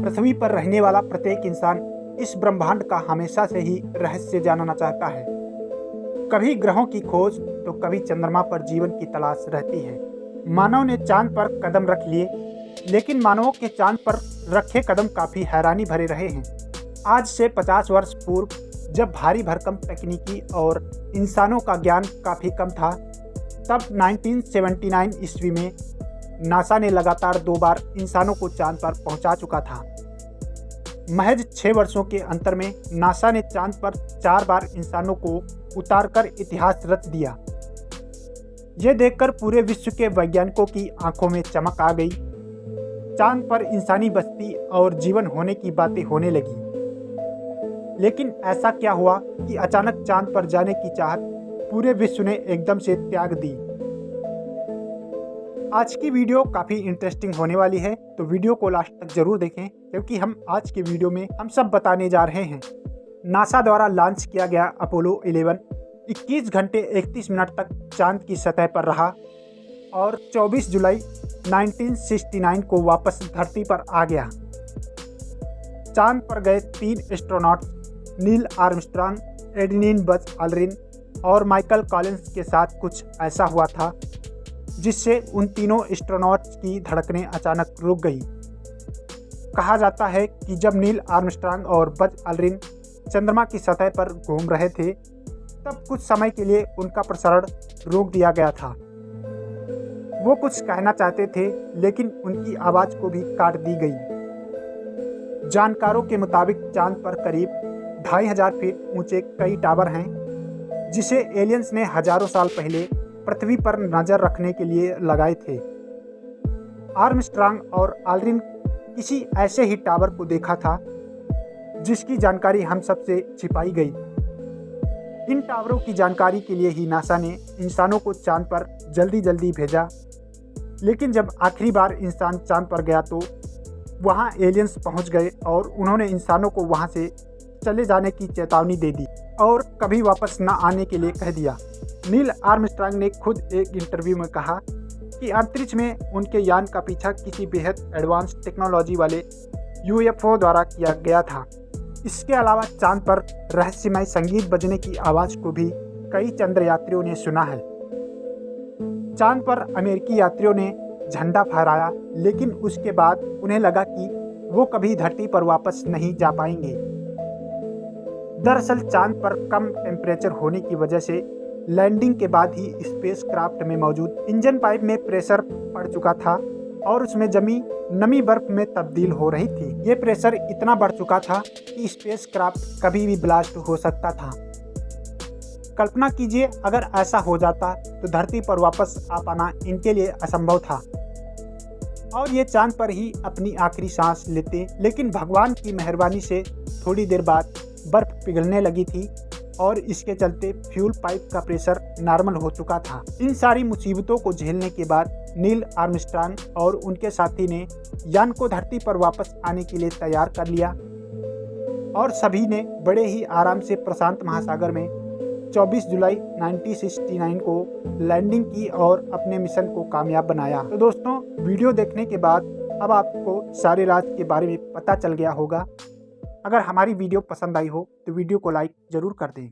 पृथ्वी पर रहने वाला प्रत्येक इंसान इस ब्रह्मांड का हमेशा से ही रहस्य जानना चाहता है। कभी ग्रहों की खोज तो कभी चंद्रमा पर जीवन की तलाश रहती है। मानव ने चांद पर कदम रख लिए, लेकिन मानवों के चांद पर रखे कदम काफ़ी हैरानी भरे रहे हैं। आज से 50 वर्ष पूर्व, जब भारी भरकम तकनीकी और इंसानों का ज्ञान काफ़ी कम था, तब 1979 ईस्वी में नासा ने लगातार 2 बार इंसानों को चांद पर पहुंचा चुका था। महज 6 वर्षों के अंतर में नासा ने चांद पर 4 बार इंसानों को उतारकर इतिहास रच दिया। ये देखकर पूरे विश्व के वैज्ञानिकों की आंखों में चमक आ गई। चांद पर इंसानी बस्ती और जीवन होने की बातें होने लगी। लेकिन ऐसा क्या हुआ कि अचानक चांद पर जाने की चाहत पूरे विश्व ने एकदम से त्याग दी। आज की वीडियो काफ़ी इंटरेस्टिंग होने वाली है, तो वीडियो को लास्ट तक जरूर देखें, क्योंकि हम आज के वीडियो में हम सब बताने जा रहे हैं। नासा द्वारा लॉन्च किया गया अपोलो 11 21 घंटे 31 मिनट तक चांद की सतह पर रहा और 24 जुलाई 1969 को वापस धरती पर आ गया। चांद पर गए 3 astronauts Neil Armstrong, Edwin Buzz Aldrin और माइकल कॉलिंस के साथ कुछ ऐसा हुआ था जिससे उन तीनों एस्ट्रोनॉट्स की धड़कनें अचानक रुक गई। कहा जाता है कि जब नील आर्मस्ट्रांग और बज अल्ड्रिन चंद्रमा की सतह पर घूम रहे थे, तब कुछ समय के लिए उनका प्रसारण रोक दिया गया था। वो कुछ कहना चाहते थे, लेकिन उनकी आवाज़ को भी काट दी गई। जानकारों के मुताबिक चांद पर करीब 2500 फीट ऊंचे कई टावर हैं, जिसे एलियंस ने हजारों साल पहले पृथ्वी पर नज़र रखने के लिए लगाए थे। आर्मस्ट्रांग और अल्ड्रिन किसी ऐसे ही टावर को देखा था जिसकी जानकारी हम सबसे छिपाई गई। इन टावरों की जानकारी के लिए ही नासा ने इंसानों को चांद पर जल्दी भेजा। लेकिन जब आखिरी बार इंसान चांद पर गया तो वहां एलियंस पहुंच गए और उन्होंने इंसानों को वहां से चले जाने की चेतावनी दे दी और कभी वापस न आने के लिए कह दिया। नील आर्मस्ट्रांग ने खुद एक इंटरव्यू में कहा कि अंतरिक्ष में उनके यान का पीछा किसी बेहद एडवांस टेक्नोलॉजी वाले यूएफओ द्वारा किया गया था। इसके अलावा चांद पर रहस्यमय संगीत बजने की आवाज़ को भी कई चंद्रयात्रियों ने सुना है। चांद पर अमेरिकी यात्रियों ने झंडा फहराया, लेकिन उसके बाद उन्हें लगा कि वो कभी धरती पर वापस नहीं जा पाएंगे। दरअसल चांद पर कम टेम्परेचर होने की वजह से लैंडिंग के बाद ही स्पेसक्राफ्ट में मौजूद इंजन पाइप में प्रेशर पड़ चुका था और उसमें जमी नमी बर्फ में तब्दील हो रही थी। ये प्रेशर इतना बढ़ चुका था कि स्पेसक्राफ्ट कभी भी ब्लास्ट हो सकता था। कल्पना कीजिए, अगर ऐसा हो जाता तो धरती पर वापस आ पाना इनके लिए असंभव था और ये चांद पर ही अपनी आखिरी सांस लेते। लेकिन भगवान की मेहरबानी से थोड़ी देर बाद बर्फ पिघलने लगी थी और इसके चलते फ्यूल पाइप का प्रेशर नॉर्मल हो चुका था। इन सारी मुसीबतों को झेलने के बाद नील आर्मस्ट्रांग और उनके साथी ने यान को धरती पर वापस आने के लिए तैयार कर लिया और सभी ने बड़े ही आराम से प्रशांत महासागर में 24 जुलाई 1969 को लैंडिंग की और अपने मिशन को कामयाब बनाया। तो दोस्तों, वीडियो देखने के बाद अब आपको सारे राज के बारे में पता चल गया होगा। अगर हमारी वीडियो पसंद आई हो तो वीडियो को लाइक ज़रूर कर दें।